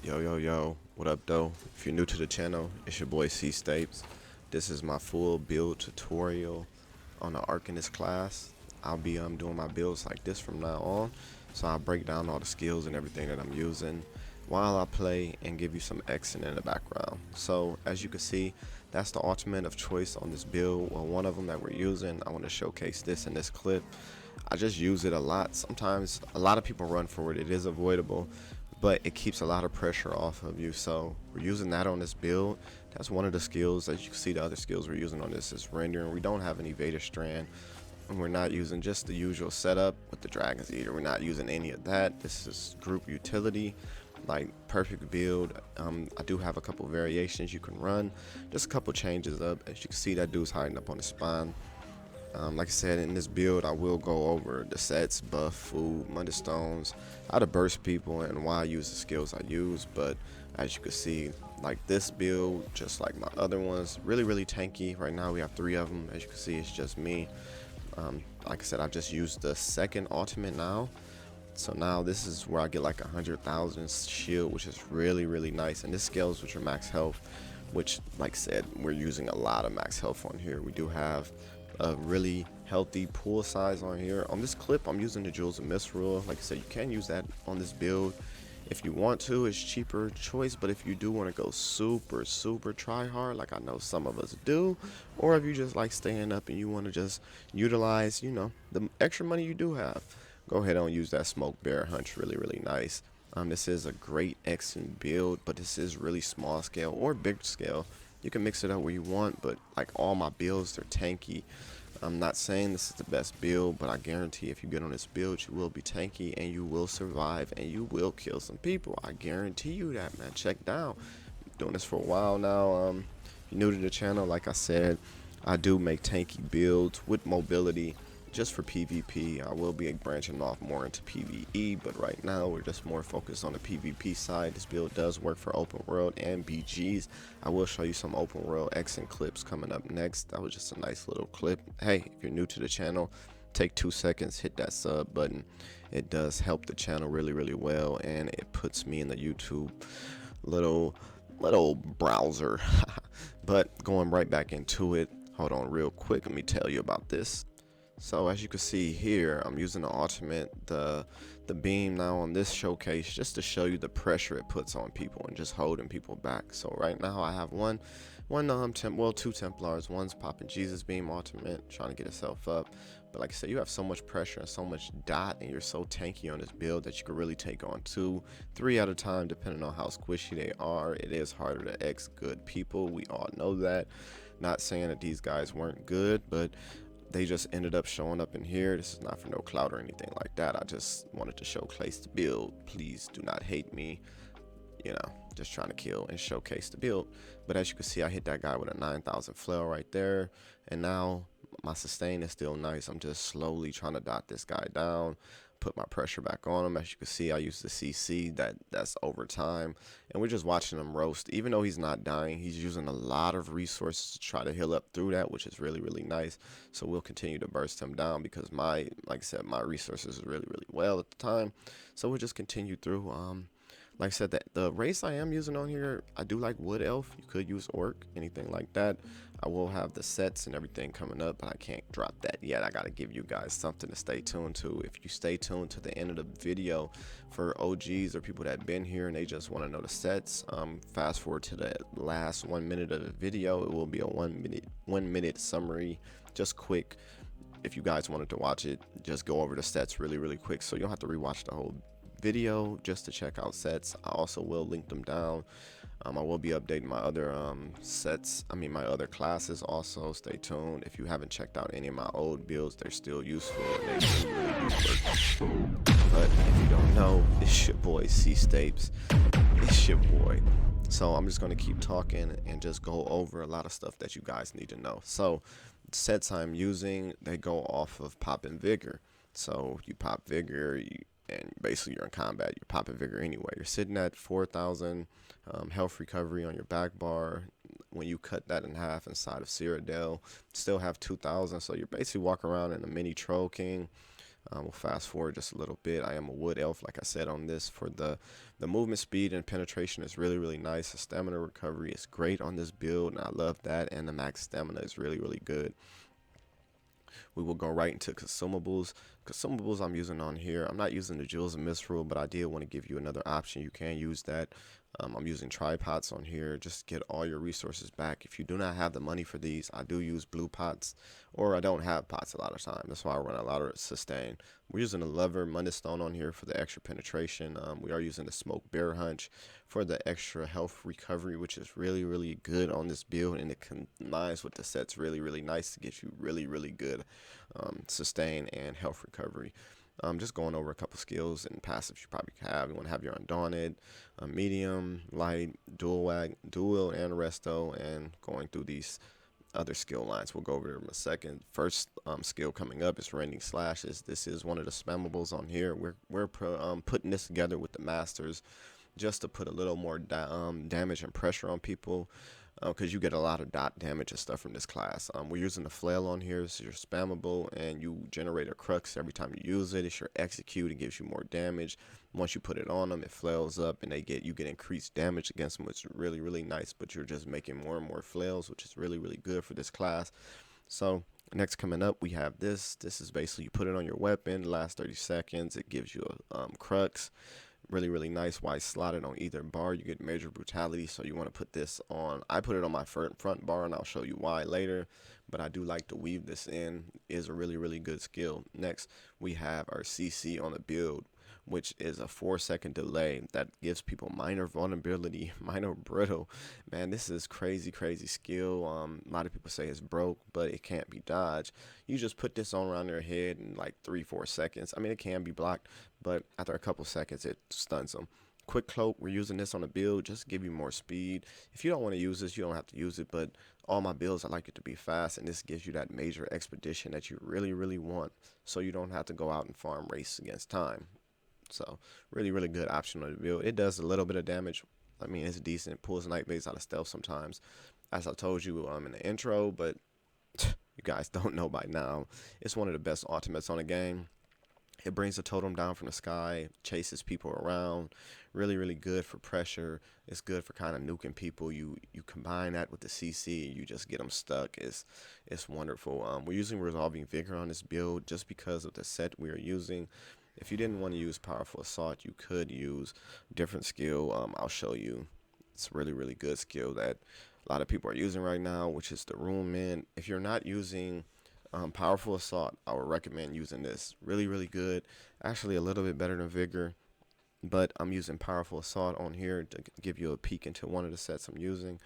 Yo, what up though? If you're new to the channel, it's your boy C Stapes. This is my full build tutorial on the Arcanist class. I'll be doing my builds like this from now on. So I'll break down all the skills and everything that I'm using while I play and give you some Xing in the background. So as you can see, that's the ultimate of choice on this build. Well, one of them that we're using, I want to showcase this in this clip. I just use it a lot. Sometimes a lot of people run for it. It is avoidable, but it keeps a lot of pressure off of you. So we're using that on this build. That's one of the skills. As you can see, the other skills we're using on this is rendering. We don't have any Vader strand, and we're not using just the usual setup with the Dragon's Eater. We're not using any of that. This is group utility, like perfect build. I do have a couple variations you can run, just a couple changes up. As you can see, that dude's hiding up on the spine. Like I said, in this build, I will go over the sets, buff, food, Mundus stones, how to burst people, and why I use the skills I use. But as you can see, like this build, just like my other ones, really tanky. Right now we have 3 of them. As you can see, it's just me. Like I said, I just used the second ultimate now. So now this is where I get like 100,000 shield, which is really nice. And this scales with your max health, which, like I said, we're using a lot of max health on here. We do have a really healthy pool size on here. On this clip, I'm using the Duels of Misrule. Like I said, you can use that on this build if you want to. It's cheaper choice, but if you do want to go super try hard, like I know some of us do, or if you just like staying up and you want to just utilize, you know, the extra money you do have, go ahead and use that smoke bear hunch. Really nice. This is a great Xing build, but this is really small scale or big scale. You can mix it up where you want, but like all my builds, they're tanky. I'm not saying this is the best build, but I guarantee if you get on this build, you will be tanky and you will survive and you will kill some people. I guarantee you that, man. Check down. I'm doing this for a while now. If you're new to the channel, like I said, I do make tanky builds with mobility just for PvP. I will be branching off more into PvE, but right now we're just more focused on the PvP side. This build does work for open world and BGs. I will show you some open world Xing clips coming up next. That was just a nice little clip. Hey, if you're new to the channel, take 2 seconds, hit that sub button. It does help the channel really well, and it puts me in the YouTube little browser. But going right back into it, hold on real quick, let me tell you about this. So as you can see here, I'm using the ultimate, the beam now on this showcase, just to show you the pressure it puts on people and just holding people back. So right now I have two Templars. One's popping Jesus beam ultimate, trying to get itself up. But like I said, you have so much pressure and so much dot, and you're so tanky on this build that you can really take on 2, 3 at a time, depending on how squishy they are. It is harder to X good people. We all know that. Not saying that these guys weren't good, but they just ended up showing up in here. This is not for no clout or anything like that. I just wanted to showcase the build. Please do not hate me. You know, just trying to kill and showcase the build. But as you can see, I hit that guy with a 9,000 flail right there. And now my sustain is still nice. I'm just slowly trying to dot this guy down, put my pressure back on him. As you can see, I use the CC, that's over time, and we're just watching him roast. Even though he's not dying, he's using a lot of resources to try to heal up through that, which is really nice. So we'll continue to burst him down because like I said, my resources is really well at the time. So we'll just continue through. Like I said, that the race I am using on here, I do like Wood Elf. You could use Orc, anything like that. I will have the sets and everything coming up, but I can't drop that yet. I got to give you guys something to stay tuned to. If you stay tuned to the end of the video, for OGs or people that have been here and they just want to know the sets, fast forward to the last 1 minute of the video. It will be a 1 minute summary, just quick. If you guys wanted to watch it, just go over the sets really quick, so you don't have to rewatch the whole video just to check out sets. I also will link them down. I will be updating my other my other classes also. Stay tuned. If you haven't checked out any of my old builds, they're still useful and they really do work. But if you don't know, it's your boy C Stapes. It's your boy. So I'm just going to keep talking and just go over a lot of stuff that you guys need to know. So sets I'm using, they go off of pop and vigor. So you pop vigor, and basically you're in combat, you're popping vigor anyway. You're sitting at 4,000 health recovery on your back bar. When you cut that in half inside of Cyrodiil, still have 2,000. So you're basically walking around in a mini Troll King. We'll fast forward just a little bit. I am a wood elf, like I said on this. For the movement speed and penetration is really nice. The stamina recovery is great on this build, and I love that. And the max stamina is really good. We will go right into consumables. Consumables I'm using on here. I'm not using the Jewels and Misrule, but I did want to give you another option. You can use that. I'm using tripods on here. Just get all your resources back. If you do not have the money for these, I do use blue pots, or I don't have pots a lot of time. That's why I run a lot of sustain. We're using a lever Mundus stone on here for the extra penetration. We are using the smoke bear hunch for the extra health recovery, which is really good on this build, and it combines with the sets really nice to get you really good sustain and health recovery. Just going over a couple skills and passives you probably have. You want to have your Undaunted, medium, light, duel, and resto, and going through these other skill lines. We'll go over them in a second. First skill coming up is Rending Slashes. This is one of the spammables on here. We're putting this together with the masters just to put a little more damage and pressure on people, because you get a lot of dot damage and stuff from this class. We're using the flail on here. This is your spammable, and you generate a crux every time you use it. It's your execute. It gives you more damage. Once you put it on them, it flails up, and you get increased damage against them, which is really nice. But you're just making more and more flails, which is really good for this class. So next coming up, we have this. This is basically you put it on your weapon. The last 30 seconds, it gives you a crux. Really nice. Why slot it on either bar, you get major brutality. So you want to put this on. I put it on my front bar, and I'll show you why later, but I do like to weave this in. It is a really good skill. Next, we have our CC on the build, which is a 4-second delay that gives people minor vulnerability, minor brittle. Man, this is crazy skill. A lot of people say it's broke, but it can't be dodged. You just put this on around their head in like 3-4 seconds. I mean, it can be blocked, but after a couple seconds, it stuns them. Quick cloak, we're using this on a build just to give you more speed. If you don't want to use this, you don't have to use it, but all my builds, I like it to be fast, and this gives you that major expedition that you really want, so you don't have to go out and farm race against time. So really good option on the build. It does a little bit of damage. I mean, it's decent. It pulls night base out of stealth sometimes, as I told you in the intro, but you guys don't know by now, it's one of the best ultimates on the game. It brings the totem down from the sky, chases people around. Really good for pressure. It's good for kind of nuking people. You combine that with the CC, you just get them stuck. It's wonderful. We're using Resolving Vigor on this build just because of the set we are using. If you didn't want to use Powerful Assault, you could use different skill. I'll show you. It's a really good skill that a lot of people are using right now, which is the Rune Mint. If you're not using Powerful Assault, I would recommend using this. Really good. Actually, a little bit better than Vigor, but I'm using Powerful Assault on here to give you a peek into one of the sets I'm using.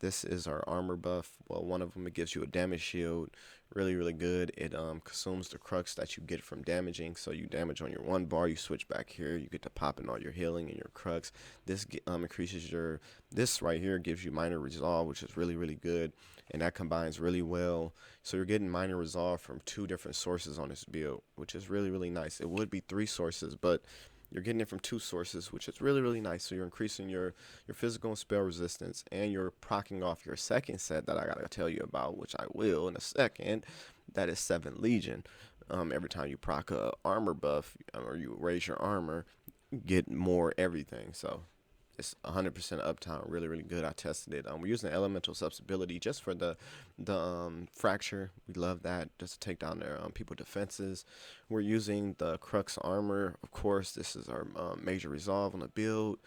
This is our armor buff. Well, one of them, it gives you a damage shield. Really good. It consumes the crux that you get from damaging. So you damage on your one bar, you switch back here, you get to pop in all your healing and your crux. This increases your, this right here gives you minor resolve, which is really good, and that combines really well. So you're getting minor resolve from 2 different sources on this build, which is really nice. It would be 3 sources, but you're getting it from 2 sources, which is really nice. So you're increasing your physical and spell resistance, and you're proccing off your second set that I gotta tell you about, which I will in a second. That is 7 Legion. Every time you proc a armor buff, or you raise your armor, you get more everything. So it's 100% uptime, really good. I tested it. We're using elemental subsibility just for the fracture. We love that, just to take down their people defenses. We're using the crux armor. Of course, this is our major resolve on the build.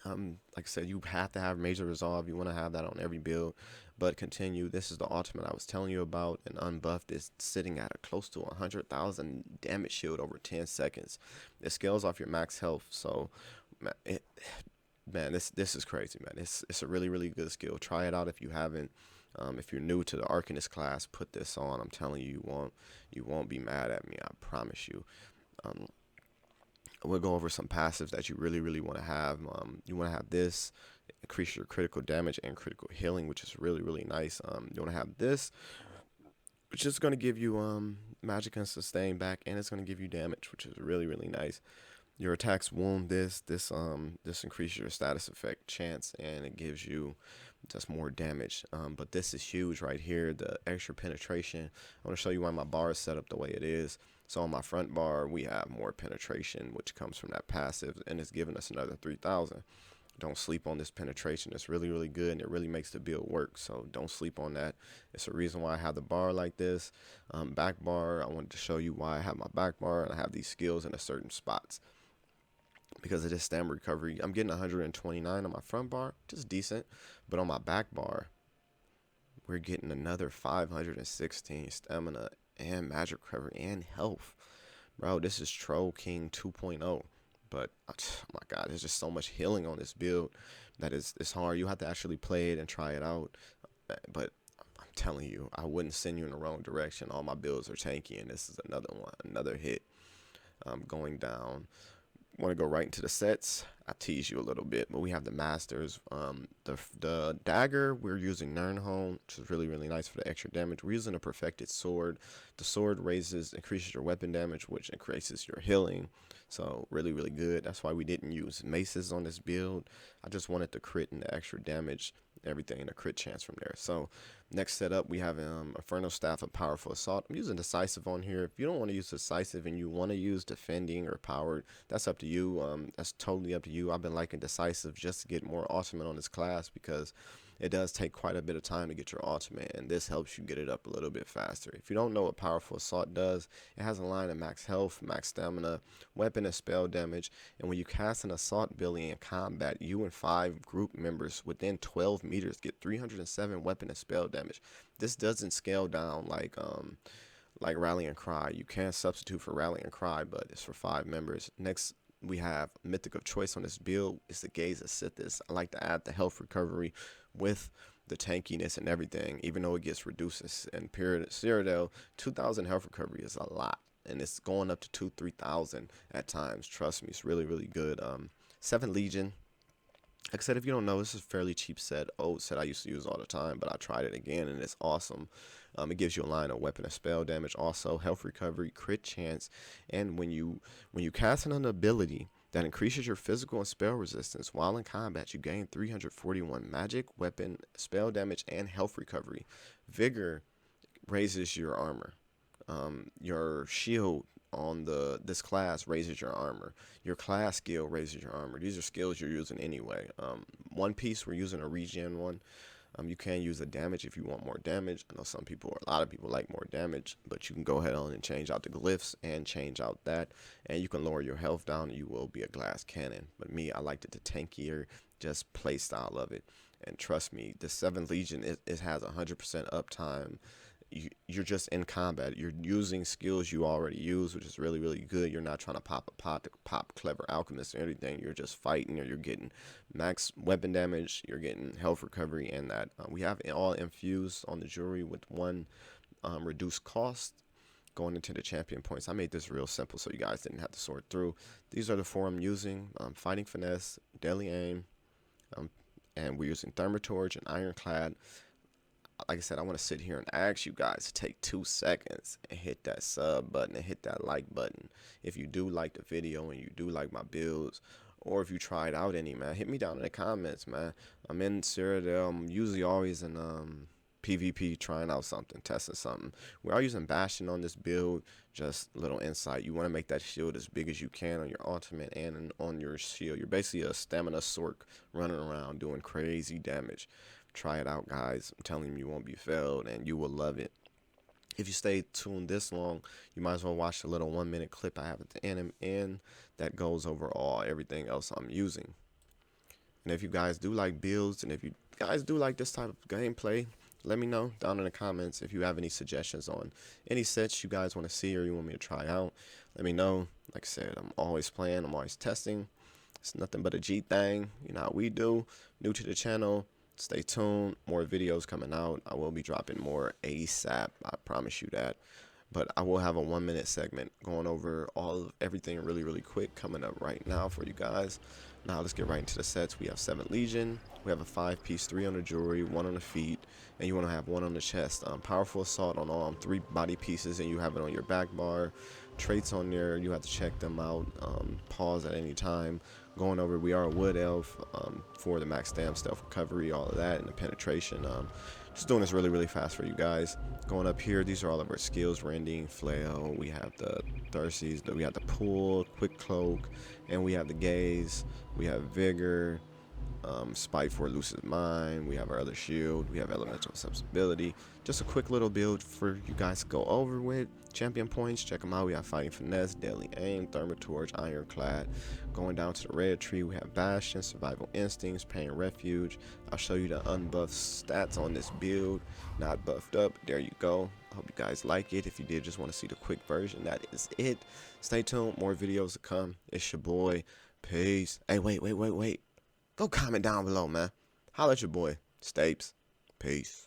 Like I said, you have to have major resolve. You want to have that on every build. But continue. This is the ultimate I was telling you about. And unbuffed is sitting at a close to 100,000 damage shield over 10 seconds. It scales off your max health. So, man, this is crazy, man. It's a really good skill. Try it out if you haven't. If you're new to the Arcanist class, put this on. I'm telling you, you won't be mad at me. I promise you. We'll go over some passives that you really want to have. You want to have this, increase your critical damage and critical healing, which is really nice. You want to have this, which is going to give you magic and sustain back, and it's going to give you damage, which is really nice. Your attacks wound this increases your status effect chance, and it gives you just more damage. But this is huge right here, the extra penetration. I want to show you why my bar is set up the way it is. So on my front bar, we have more penetration, which comes from that passive, and it's giving us another 3,000. Don't sleep on this penetration. It's really, really good, and it really makes the build work. So don't sleep on that. It's a reason why I have the bar like this. Back bar, I wanted to show you why I have my back bar, and I have these skills in a certain spots. Because of this stamina recovery, I'm getting 129 on my front bar, just decent. But on my back bar, we're getting another 516 stamina and magic recovery and health. Bro, this is Troll King 2.0. But oh my god, there's just so much healing on this build that it's hard. You have to actually play it and try it out. But I'm telling you, I wouldn't send you in the wrong direction. All my builds are tanky, and this is another one, another hit. Going down. Want to go right into the sets. I tease you a little bit, but we have the masters. The dagger, we're using Nernholm, which is really, really nice for the extra damage. We're using a perfected sword. The sword increases your weapon damage, which increases your healing. So really, really good. That's why we didn't use maces on this build. I just wanted the crit and the extra damage, everything, and a crit chance from there. So next setup, we have Inferno Staff of Powerful Assault. I'm using Decisive on here. If you don't want to use Decisive and you want to use Defending or Powered, that's up to you. That's totally up to you. I've been liking Decisive just to get more ultimate on this class because it does take quite a bit of time to get your ultimate, and this helps you get it up a little bit faster. If you don't know what Powerful Assault does, it has a line of max health, max stamina, weapon and spell damage, and when you cast an assault ability in combat, you and 5 group members within 12 meters get 307 weapon and spell damage. This doesn't scale down like Rallying Cry. You can substitute for Rallying Cry, but it's for 5 members. Next, we have Mythic of Choice on this build. It's the Gaze of Sithis. I like to add the health recovery with the tankiness and everything, even though it gets reduced. And Cyrodiil, 2,000 health recovery is a lot, and it's going up to 3,000 at times. Trust me, it's really, really good. 7th Legion. Like I said, if you don't know, this is a fairly cheap set. Old set I used to use all the time, but I tried it again, and it's awesome. It gives you a line of weapon and spell damage, also health recovery, crit chance, and when you cast an ability that increases your physical and spell resistance while in combat, you gain 341 magic, weapon, spell damage, and health recovery. Vigor raises your armor. Your shield on this class raises your armor. Your class skill raises your armor. These are skills you're using anyway. One Piece, we're using a regen one. You can use a damage if you want more damage. I know a lot of people like more damage, but you can go ahead on and change out the glyphs and change out that, and you can lower your health down, and you will be a glass cannon. But me, I liked it the tankier, just play style of it. And trust me, the 7th Legion, it has 100% uptime. You're just in combat. You're using skills you already use, which is really, really good. You're not trying to pop a pot to pop Clever Alchemist or anything. You're just fighting, or you're getting max weapon damage. You're getting health recovery, and that we have it all infused on the jewelry with 1 reduced cost going into the champion points. I made this real simple so you guys didn't have to sort through. These are the 4 I'm using: Fighting Finesse, Deadly Aim, and we're using Thermatorch and Ironclad. Like I said, I want to sit here and ask you guys to take 2 seconds and hit that sub button and hit that like button if you do like the video and you do like my builds, or if you tried out any, man. Hit me down in the comments, man. I'm in Cyrodiil. I'm usually always in PvP trying out something, testing something. We are using Bastion on this build. Just a little insight: you want to make that shield as big as you can on your ultimate and on your shield. You're basically a stamina sork running around doing crazy damage. Try it out, guys. I'm telling you, you won't be failed, and you will love it. If you stay tuned this long, you might as well watch the little 1-minute clip I have at the end that goes over everything else I'm using. And if you guys do like builds, and if you guys do like this type of gameplay, let me know down in the comments if you have any suggestions on any sets you guys want to see or you want me to try out. Let me know. Like I said, I'm always playing. I'm always testing. It's nothing but a G thing. You know how we do. New to the channel. Stay tuned. More videos coming out. I will be dropping more ASAP. I promise you that. But I will have a 1-minute segment going over everything really, really quick coming up right now for you guys. Now let's get right into the sets. We have 7th Legion. We have a 5-piece, 3 on the jewelry, 1 on the feet, and you want to have 1 on the chest. Powerful Assault on all 3 body pieces, and you have it on your back bar. Traits on there, you have to check them out. Pause at any time. going over, we are a wood elf for the max stamp, stealth recovery, all of that, and the penetration. Just doing this really fast for you guys. Going up here, these are all of our skills: rending, flail. We have the thirsties, we have the pull, quick cloak, and we have the gaze. We have vigor, spite for elusive mind. We have our other shield. We have elemental susceptibility. Just a quick little build for you guys to go over with. Champion points, check them out. We have fighting finesse, deadly aim, thermal torch, ironclad. Going down to the red tree, we have bastion, survival instincts, pain refuge. I'll show you the unbuffed stats on this build, not buffed up. There you go. I hope you guys like it. If you did just want to see the quick version, that is it. Stay tuned, more videos to come. It's your boy. Peace. Hey, wait. Go comment down below, man. Holla at your boy, Stapes. Peace.